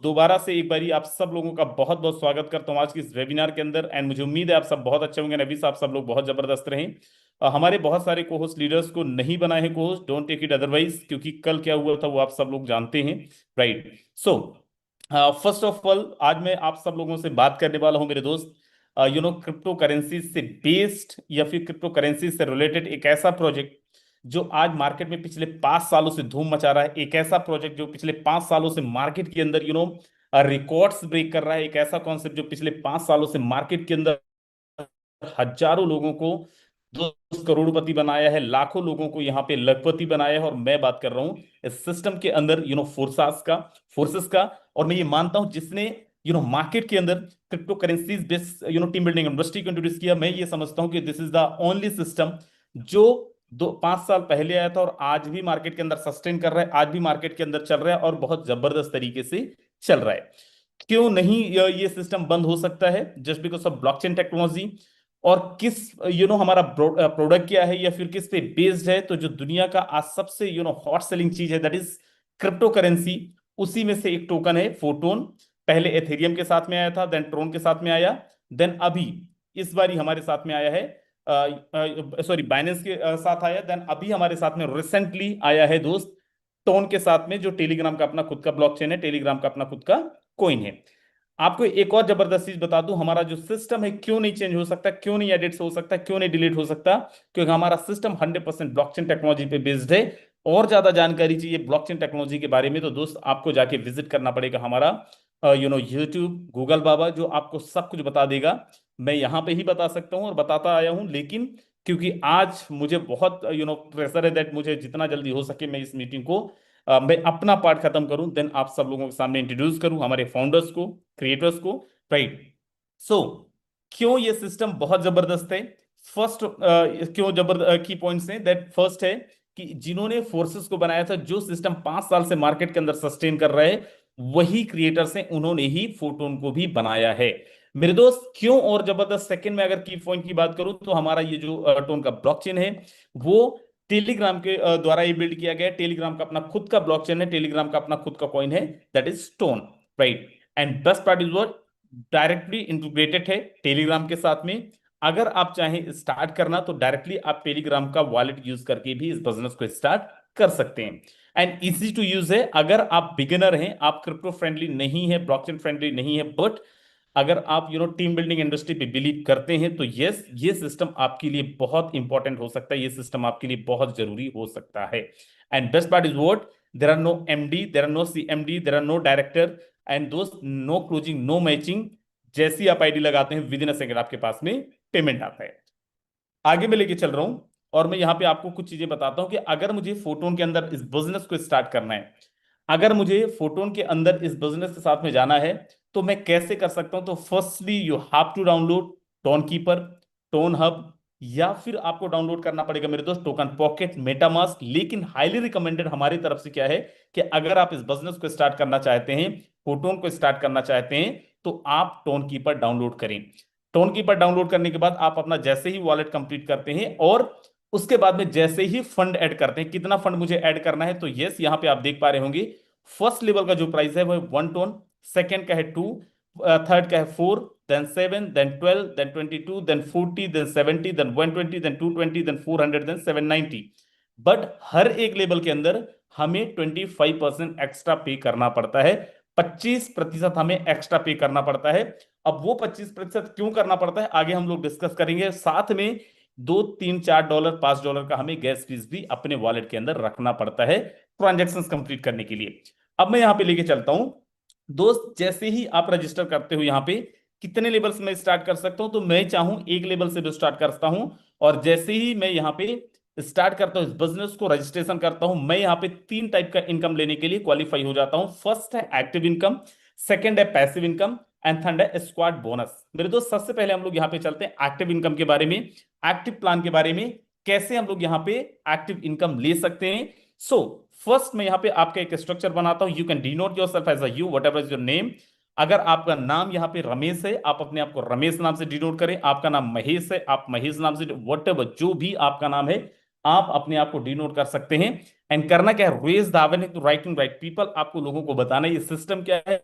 दोबारा से एक बारी आप सब लोगों का बहुत बहुत स्वागत करता हूँ आज की इस वेबिनार के अंदर। एंड मुझे उम्मीद है आप सब बहुत अच्छे होंगे। नबी साहब, सब लोग बहुत जबरदस्त रहें। हमारे बहुत सारे को होस्ट लीडर्स को नहीं बनाए हैं को host, don't take it otherwise, क्योंकि कल क्या हुआ था वो आप सब लोग जानते हैं। Right. So first of all आज मैं आप सब लोगों से बात करने वाला हूं मेरे दोस्त, क्रिप्टो करेंसी से बेस्ड या फिर क्रिप्टो करेंसी से रिलेटेड एक ऐसा प्रोजेक्ट जो आज मार्केट में पिछले 5 सालों से धूम मचा रहा है। एक ऐसा प्रोजेक्ट जो पिछले 5 सालों से मार्केट के अंदर रिकॉर्ड्स ब्रेक कर रहा है। एक ऐसा कॉन्सेप्ट जो पिछले 5 सालों से मार्केट के अंदर हजारों लोगों को 10 करोड़पति बनाया है, लाखों लोगों को यहाँ पे लखपति बनाया है। और मैं बात कर रहा हूँ इस सिस्टम के अंदर फोर्सेस का। और मैं ये मानता हूं जिसने मार्केट के अंदर crypto currencies based team building industry को इंट्रोड्यूस किया, मैं ये समझता हूं कि this is the only system जो 2-5 साल पहले आया था और आज भी मार्केट के अंदर सस्टेन कर रहा है, आज भी मार्केट के अंदर चल रहा है और बहुत जबरदस्त तरीके से चल रहा है। क्यों नहीं ये सिस्टम बंद हो सकता है? Just because of blockchain technology. और किस हमारा प्रोडक्ट क्या है या फिर किस पे बेस्ड है? तो जो दुनिया का आज सबसे हॉट सेलिंग चीज है, दैट इज क्रिप्टो करेंसी। उसी में से एक टोकन है फोटोन। पहले एथेरियम के साथ में आया था, देन ट्रोन के साथ में आया, देन अभी इस बारी हमारे साथ में आया है, सॉरी बाइनेंस के साथ आया, देन अभी हमारे साथ में रिसेंटली आया है दोस्त टोन के साथ में, जो टेलीग्राम का अपना खुद का ब्लॉकचेन है, टेलीग्राम का अपना खुद का कोइन है। आपको एक और जबरदस्त चीज बता दूं, हमारा जो सिस्टम है क्यों नहीं चेंज हो सकता, क्यों नहीं एडिट हो सकता, क्यों नहीं डिलीट हो सकता? क्योंकि हमारा सिस्टम 100% ब्लॉकचेन टेक्नोलॉजी पे बेस्ड है। और ज्यादा जानकारी चाहिए ब्लॉकचेन टेक्नोलॉजी के बारे में तो दोस्त आपको जाके विजिट करना पड़ेगा हमारा यूट्यूब, गूगल बाबा, जो आपको सब कुछ बता देगा। मैं यहाँ पे ही बता सकता हूँ और बताता आया हूँ, लेकिन क्योंकि आज मुझे बहुत प्रेशर है दैट मुझे जितना जल्दी हो सके मैं इस मीटिंग को मैं अपना पार्ट खत्म करूं, देन आप सब लोगों के सामने इंट्रोड्यूस करूं हमारे फाउंडर्स को, क्रिएटर्स को। राइट। सो क्यों ये सिस्टम बहुत जबरदस्त है? फर्स्ट क्यों जबरदस्त की पॉइंट्स हैं, दैट फर्स्ट है कि जिन्होंने फोर्सेस को बनाया था, जो सिस्टम 5 साल से मार्केट के अंदर सस्टेन कर रहा है, वही क्रिएटर्स हैं, उन्होंने ही फोटोन को भी बनाया है मेरे दोस्त। क्यों और जबरदस्त? सेकंड में अगर की पॉइंट की बात करूं तो हमारा ये जो टोन का ब्लॉकचेन है वो टेलीग्राम के द्वारा ये बिल्ड किया गया है। टेलीग्राम का अपना खुद का ब्लॉकचेन है, टेलीग्राम का अपना खुद का कॉइन है, that is stone. Right. And best part is what, directly integrated है टेलीग्राम के साथ में। अगर आप चाहें स्टार्ट करना तो डायरेक्टली आप टेलीग्राम का वॉलेट यूज करके भी इस बिजनेस को स्टार्ट कर सकते हैं। एंड इजी टू यूज है। अगर आप बिगिनर हैं, आप क्रिप्टो फ्रेंडली नहीं है, ब्लॉकचेन फ्रेंडली नहीं है, बट अगर आप टीम बिल्डिंग इंडस्ट्री पे बिलीव करते हैं तो यस, ये सिस्टम आपके लिए बहुत इंपॉर्टेंट हो सकता है, ये सिस्टम आपके लिए बहुत जरूरी हो सकता है। And best part is what, there are no MD, there are no CMD, there are no director and दोस्त नो क्लोजिंग, नो मैचिंग। जैसी आप आईडी लगाते हैं विद इन अ सेकंड आपके पास में पेमेंट आता है। आगे मैं लेके चल रहा हूं और मैं यहाँ पे आपको कुछ चीजें बताता हूं कि अगर मुझे फोटोन के अंदर इस बिजनेस को स्टार्ट करना है, अगर मुझे फोटोन के अंदर इस बिजनेस के साथ में जाना है तो मैं कैसे कर सकता हूं? तो firstly you have to download Tonkeeper, Tonhub, या फिर आपको डाउनलोड करना पड़ेगा मेरे दोस्त टोकन पॉकेट, मेटामास्क। लेकिन हाईली रिकमेंडेड हमारी तरफ से क्या है कि अगर आप इस बिजनेस को स्टार्ट करना चाहते हैं, फोटोन को स्टार्ट करना चाहते हैं, तो आप टोन कीपर डाउनलोड करें। टोन कीपर डाउनलोड करने के बाद आप अपना जैसे ही वॉलेट कंप्लीट करते हैं और उसके बाद में जैसे ही फंड ऐड करते हैं, कितना फंड मुझे ऐड करना है, तो यस यहां पे आप देख पा रहे होंगे फर्स्ट लेवल का जो प्राइस है वो 1 टोन, सेकंड का है 2, थर्ड का है 4, then 7, then 12, then 22, then 40, then 70, then 120, then 220, then 400, then 790। But हर एक लेवल के अंदर हमें 25% एक्स्ट्रा पे करना पड़ता है, 25% हमें एक्स्ट्रा पे करना पड़ता है। अब वो 25% क्यों करना पड़ता है आगे हम लोग डिस्कस करेंगे। साथ में 2 3 4 डॉलर, $5 का हमें गैस फीस भी अपने वॉलेट के अंदर रखना पड़ता है ट्रांजेक्शन कंप्लीट करने के लिए। अब मैं यहां पे लेके चलता हूं दोस्त, जैसे ही आप रजिस्टर करते हो यहाँ पे कितने लेवल से मैं स्टार्ट कर सकता हूं? तो मैं चाहूं एक लेवल से भी स्टार्ट करता हूं। और जैसे ही मैं यहाँ पे स्टार्ट करता हूं इस बिजनेस को, रजिस्ट्रेशन करता हूं, मैं यहाँ पे 3 टाइप का इनकम लेने के लिए क्वालिफाई हो जाता हूं। फर्स्ट है एक्टिव इनकम, सेकंड है पैसिव इनकम एंड थर्ड है स्क्वाड बोनस। मेरे दोस्त सबसे पहले हम लोग यहाँ पे चलते हैं एक्टिव इनकम के बारे में, एक्टिव प्लान के बारे में, कैसे हम लोग यहाँ पे एक्टिव इनकम ले सकते हैं। सो फर्स्ट मैं यहाँ पे आपका एक स्ट्रक्चर बनाता हूं। You can denote yourself as a U, whatever is your name. अगर आपका नाम यहाँ पे रमेश है, आप अपने आप को रमेश नाम से डिनोट करें। आपका नाम महेश है, आप महेश नाम से, वट एवर जो भी आपका नाम है आप अपने आप को डिनोट कर सकते हैं। एंड करना क्या है, raise the awareness to writing right people. आपको लोगों को बताना ये सिस्टम क्या है,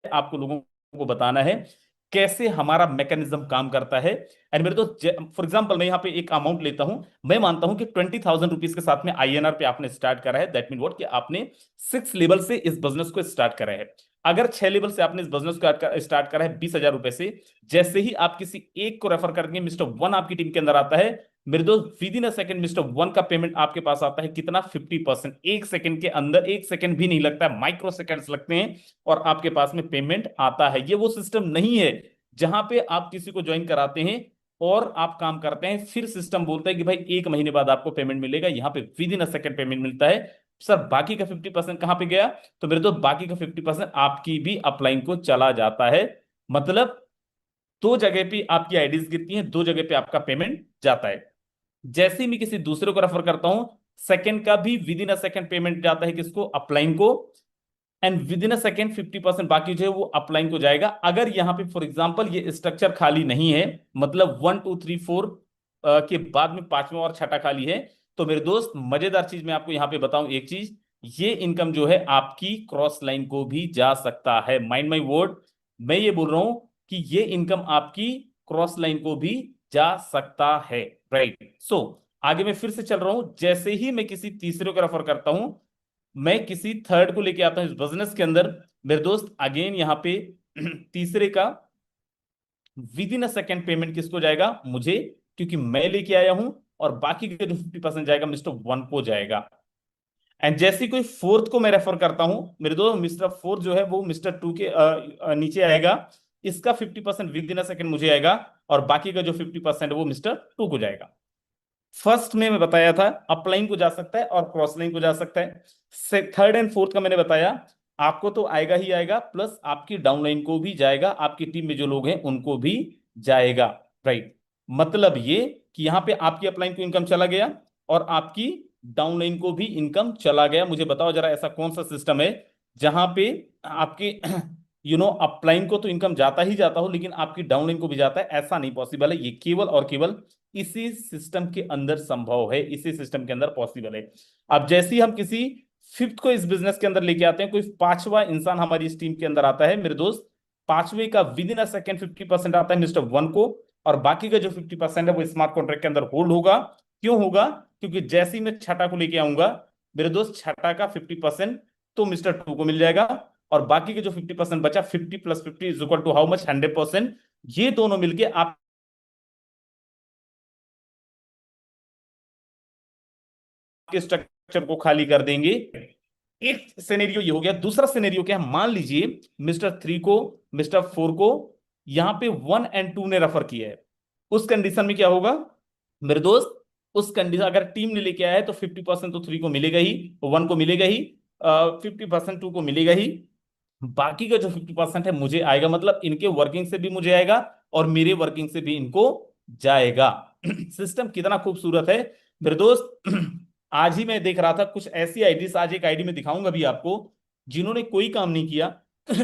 आपको लोगों को बताना है कैसे हमारा मैकेनिज्म काम करता है। एंड मेरे दोस्त, फॉर एग्जांपल मैं यहाँ पे एक अमाउंट लेता हूं, मैं मानता हूं कि 20,000 रुपीज के साथ में आईएनआर पे आपने स्टार्ट करा है। दैट मीन व्हाट, कि आपने 6 लेवल से इस बिजनेस को स्टार्ट करा है। अगर 6 लेवल से आपने इस बिजनेस को स्टार्ट करा है 20,000 रुपए से, जैसे ही आप किसी एक को रेफर करेंगे, मिस्टर वन आपकी टीम के अंदर आता है, मेरे दोस्त with in a second mister one का पेमेंट आपके पास आता है कितना, 50%। एक सेकंड के अंदर, एक सेकंड भी नहीं लगता है, माइक्रो सेकंड्स लगते हैं और आपके पास में पेमेंट आता है। ये वो सिस्टम नहीं है जहां पे आप किसी को ज्वाइन कराते हैं और आप काम करते हैं, फिर सिस्टम बोलता है कि भाई 1 महीने बाद आपको पेमेंट मिलेगा। यहाँ पे with in a second payment मिलता है। सर बाकी का 50% कहां पे गया? तो मेरे दोस्त बाकी का 50% आपकी भी अपलाइन को चला जाता है। मतलब दो जगह पे आपकी आईडीज गिरती हैं, दो जगह पे आपका पेमेंट जाता है। जैसे ही मैं किसी दूसरे को रेफर करता हूं, सेकंड का भी with in a second payment जाता है किसको? अपलाइन को। And with in a second 50% बाकी जो है वो अपलाइन को जाएगा। अगर यहाँ पे फॉर एग्जांपल ये स्ट्रक्चर खाली नहीं है, मतलब 1 2 3 4 के बाद में पांचवा और छठा खाली है, तो मेरे दोस्त मजेदार चीज मैं आपको यहाँ पे बताऊं एक चीज, ये इनकम जो है आपकी क्रॉस लाइन को भी जा सकता है। माइंड माई वर्ड, मैं ये बोल रहा हूं कि ये इनकम आपकी क्रॉस लाइन को भी जा सकता है। राइट। सो आगे मैं फिर से चल रहा हूं। जैसे ही मैं किसी तीसरे को रेफर करता हूं, मैं किसी थर्ड को लेके आता हूं इस बिजनेस के अंदर, मेरे दोस्त अगेन यहां पे तीसरे का with in a second payment किसको जाएगा? मुझे, क्योंकि मैं लेके आया हूं। और बाकी का जो 50% जाएगा मिस्टर वन को जाएगा। एंड जैसे कोई फोर्थ को मैं रेफर करता हूं, मेरे दोस्त मिस्टर फोर्थ जो है वो मिस्टर टू के नीचे आएगा। इसका 50% विद इन अ सेकेंड मुझे आएगा और बाकी का जो 50% है वो मिस्टर टू को जाएगा। फर्स्ट में मैं बताया था अपलाइन को जा सकता है और क्रॉस लाइन को जा सकता है। थर्ड एंड फोर्थ का मैंने बताया आपको तो आएगा ही आएगा, प्लस आपकी डाउनलाइन को भी जाएगा, आपकी टीम में जो लोग हैं उनको भी जाएगा। राइट। मतलब ये कि यहां पे आपकी अपलाइन को इनकम चला गया और आपकी डाउनलाइन को भी इनकम चला गया। मुझे बताओ जरा ऐसा कौन सा सिस्टम है जहां पे आपके अपलाइन को तो इनकम जाता ही जाता हो लेकिन आपकी डाउनलाइन को भी जाता है? ऐसा नहीं पॉसिबल है। ये केवल और केवल इसी सिस्टम के अंदर संभव है, इसी सिस्टम के अंदर पॉसिबल है। अब जैसे ही हम किसी फिफ्थ को इस बिजनेस के अंदर लेके आते हैं, कोई पांचवा इंसान हमारी इस टीम के अंदर आता है, मेरे दोस्त पांचवे का विद इन अ सेकेंड 50% आता है मिस्टर वन को और बाकी का जो 50% है वो स्मार्ट कॉन्ट्रैक्ट के अंदर होल्ड होगा। क्यों होगा? क्योंकि जैसे ही मैं छठा को लेके आऊंगा, मेरे दोस्त छठा का 50% तो मिस्टर टू को मिल जाएगा और बाकी के जो 50% बचा, 50 + 50 is equal to how much? 100%। ये दोनों मिलके आप के स्ट्रक्चर को खाली कर देंगे। एक सिनेरियो ये हो गया। दूसरा सिनेरियो क्या है? मान लीजिए मिस्टर थ्री को, मिस्टर फोर को यहां पे वन एंड टू ने रेफर किया है। उस कंडीशन में क्या होगा मेरे दोस्त? उस कंडीशन अगर टीम ने लेके आया है तो 50% तो थ्री को मिलेगा ही, वन को मिलेगा ही, 50% टू को मिलेगा ही, बाकी का जो 50% है मुझे आएगा। मतलब इनके वर्किंग से भी मुझे आएगा और मेरे वर्किंग से भी इनको जाएगा। सिस्टम कितना खूबसूरत है मेरे दोस्त। आज ही मैं देख रहा था कुछ ऐसी आईडीज, आज एक आईडी में दिखाऊंगा भी आपको, जिन्होंने कोई काम नहीं किया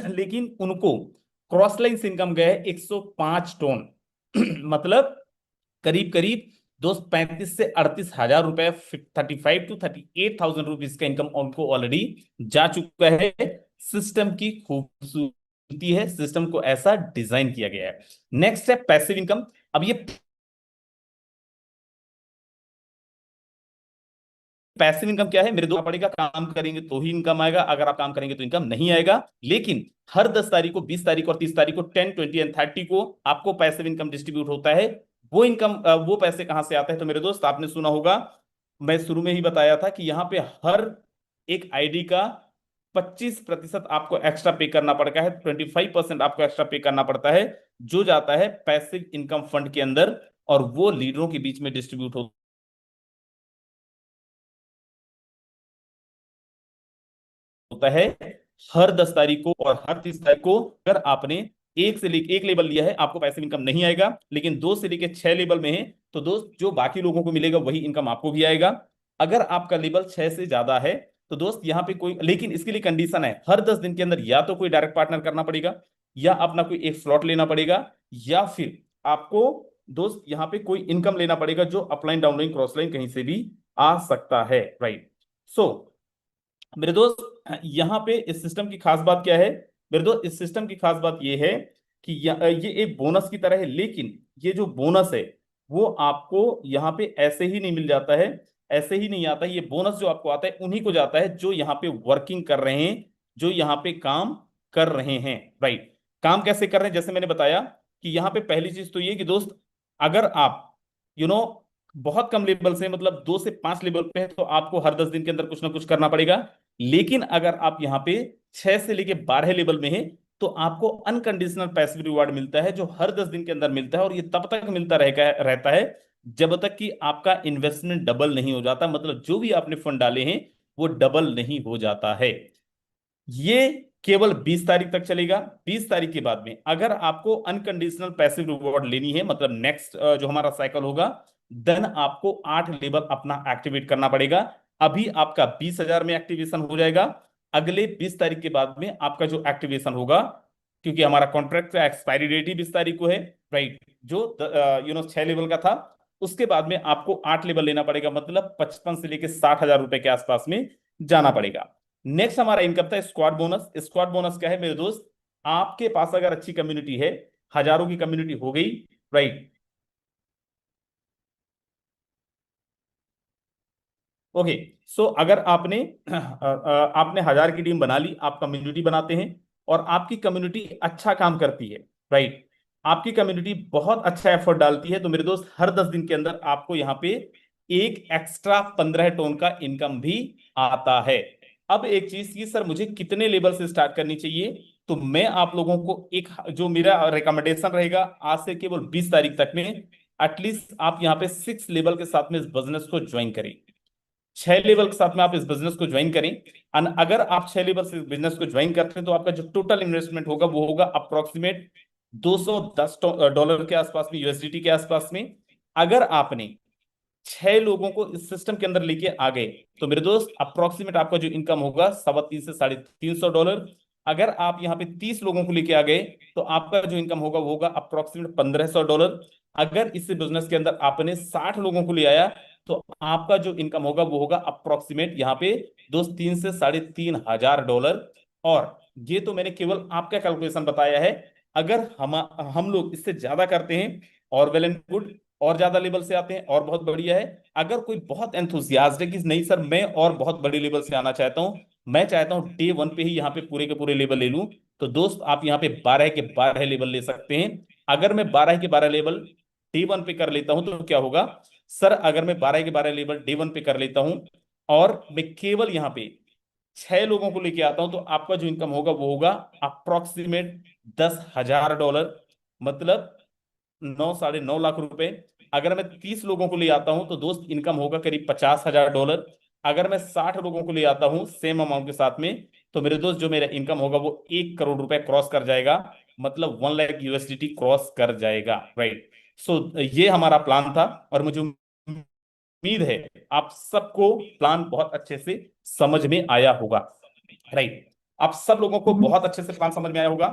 लेकिन उनको क्रॉस लाइन से इनकम गया है 105 टन। मतलब करीब करीब दोस्त 35 से 38 हजार रुपए, 35 to 38 थाउजेंड रुपीज का इनकम उनको ऑलरेडी जा चुका है। सिस्टम की खूबसूरती है, सिस्टम को ऐसा डिजाइन किया गया है। नेक्स्ट है पैसिव इनकम। अब ये पैसिव इनकम क्या है मेरे दो पड़ेगा? काम करेंगे तो ही इनकम आएगा, अगर आप काम करेंगे तो इनकम नहीं आएगा। लेकिन हर 10 तारीख को, 20 तारीख और 30 तारीख को, 10 20 एंड 30 को आपको पैसिव इनकम डिस्ट्रीब्यूट होता है। वो इनकम, वो पैसे कहां से आते हैं? तो मेरे दोस्त आपने सुना होगा, मैं शुरू में ही बताया था कि यहाँ पे हर एक आईडी का 25% आपको एक्स्ट्रा पे करना पड़ता है, 25% आपको एक्स्ट्रा पे करना पड़ता है, जो जाता है पैसिव इनकम फंड के अंदर और वो लीडरों के बीच में डिस्ट्रीब्यूट होता है हर 10 तारीख को और हर 30 तारीख को। अगर आपने एक से लेके एक लेवल लिया है आपको पैसिव इनकम नहीं आएगा, लेकिन 2 से लेके 6 लेवल में है तो दोस्त जो बाकी लोगों को मिलेगा वही इनकम आपको भी आएगा। अगर आपका लेवल 6 से ज्यादा है तो दोस्त यहाँ पे कोई, लेकिन इसके लिए कंडीशन है, हर 10 दिन के अंदर या तो कोई डायरेक्ट पार्टनर करना पड़ेगा, या अपना कोई एक स्लॉट लेना पड़ेगा, या फिर आपको दोस्त यहाँ पे कोई इनकम लेना पड़ेगा जो अपलाइन डाउनलाइन क्रॉस लाइन कहीं से भी आ सकता है। राइट। सो मेरे दोस्त यहाँ पे इस सिस्टम की खास बात क्या है मेरे दोस्त इस सिस्टम की खास बात यह है कि ये एक बोनस की तरह है, लेकिन ये जो बोनस है वो आपको यहाँ पे ऐसे ही नहीं मिल जाता है, ऐसे ही नहीं आता है। ये बोनस जो आपको आता है उन्हीं को जाता है जो यहाँ पे वर्किंग कर रहे हैं, जो यहाँ पे काम कर रहे हैं। राइट, काम कैसे कर रहे हैं, जैसे मैंने बताया कि यहाँ पे पहली चीज तो ये कि दोस्त, अगर आप यू नो बहुत कम लेवल से, मतलब 2 से 5 लेवल पे है, तो आपको हर 10 दिन के अंदर कुछ ना कुछ करना पड़ेगा। लेकिन अगर आप यहाँ पे 6 से लेके 12 लेवल में है, तो आपको अनकंडीशनल पैसिव रिवार्ड मिलता है, जो हर 10 दिन के अंदर मिलता है, और ये तब तक मिलता रहेगा रहता है जब तक कि आपका इन्वेस्टमेंट डबल नहीं हो जाता, मतलब जो भी आपने फंड डाले हैं वो डबल नहीं हो जाता है। ये केवल 20 तारीख तक चलेगा। 20 तारीख के बाद में अगर आपको अनकंडीशनल पैसिव रिवॉर्ड लेनी है, मतलब नेक्स्ट जो हमारा साइकिल होगा, देन आपको 8 लेवल अपना एक्टिवेट करना पड़ेगा। अभी आपका 20,000 में एक्टिवेशन हो जाएगा। अगले 20 तारीख के बाद में आपका जो एक्टिवेशन होगा, क्योंकि हमारा कॉन्ट्रैक्ट का एक्सपायरी डेट ही 20 तारीख को है, राइट, जो 6 लेवल का था, उसके बाद में आपको 8 लेवल लेना पड़ेगा, मतलब 55 से लेके 60,000 रुपए के आसपास में जाना पड़ेगा। नेक्स्ट हमारा इनकम था स्क्वाड बोनस। स्क्वाड बोनस क्या है मेरे दोस्त, आपके पास अगर अच्छी कम्युनिटी है, हजारों की कम्युनिटी हो गई, राइट, ओके, सो अगर आपने आपने 1000 की टीम बना ली, आप कम्युनिटी बनाते हैं और आपकी कम्युनिटी अच्छा काम करती है, राइट, आपकी कम्युनिटी बहुत अच्छा एफर्ट डालती है, तो मेरे दोस्त हर 10 दिन के अंदर आपको यहाँ पे एक एक्स्ट्रा 15 टोन का इनकम भी आता है। अब एक चीज की, सर मुझे कितने लेवल से स्टार्ट करनी चाहिए, तो मैं आप लोगों को एक जो मेरा रिकमेंडेशन रहेगा, आज से केवल 20 तारीख तक में एटलीस्ट आप यहाँ पे 6 लेवल के साथ में इस बिजनेस को ज्वाइन करें। 6 लेवल के साथ में आप इस बिजनेस को ज्वाइन करें। अगर आप 6 लेवल से बिजनेस को ज्वाइन करते हैं, तो आपका जो टोटल इन्वेस्टमेंट होगा वो होगा अप्रोक्सीमेट $210 के आसपास में, यूएसडीटी के आसपास में। अगर आपने 6 लोगों को इस सिस्टम के अंदर लेके आ गए, तो मेरे दोस्त अप्रोक्सीमेट आपका जो इनकम होगा 350 से $350। अगर आप यहाँ पे 30 लोगों को लेके आ गए, तो आपका जो इनकम होगा वो होगा अप्रोक्सीमेट $1,500। अगर इस बिजनेस के अंदर आपने 60 लोगों को ले आया, तो आपका जो इनकम होगा वो होगा अप्रोक्सीमेट यहाँ पे दोस्त 3 से $3,500। और ये तो मैंने केवल आपका कैलकुलेशन बताया है। अगर हम लोग इससे ज्यादा करते हैं, और वेल एंड गुड, और ज्यादा लेवल से आते हैं और बहुत बढ़िया है। अगर कोई बहुत एंथुसियास्ट है कि नहीं सर मैं और बहुत बड़े लेवल से आना चाहता हूं, मैं चाहता हूं डे 1 पे ही यहाँ पे पूरे के पूरे लेवल ले लूं, तो दोस्त आप यहाँ पे 12 के 12 लेवल ले सकते हैं। अगर मैं 12 के 12 लेवल डे 1 पे कर लेता हूं, तो क्या होगा सर, अगर मैं 12 के 12 लेवल डे 1 पे कर लेता हूं और मैं केवल यहाँ पे 6 लोगों को लेके आता हूं, तो आपका जो इनकम होगा वो होगा अप्रोक्सीमेट $10,000, मतलब 9 साढ़े 9 लाख रुपए। अगर मैं 30 लोगों को ले आता हूं, तो दोस्त इनकम होगा करीब $50,000। अगर मैं 60 लोगों को ले आता हूं सेम अमाउंट के साथ में, तो मेरे दोस्त जो मेरा इनकम होगा वो 1 करोड़ रुपए क्रॉस कर जाएगा, मतलब 1 लाख यूएसडीटी क्रॉस कर जाएगा, राइट। सो ये हमारा प्लान था, और मुझे उम्मीद है आप सबको प्लान बहुत अच्छे से समझ में आया होगा, राइट। आप सब लोगों को बहुत अच्छे से प्लान समझ में आया होगा।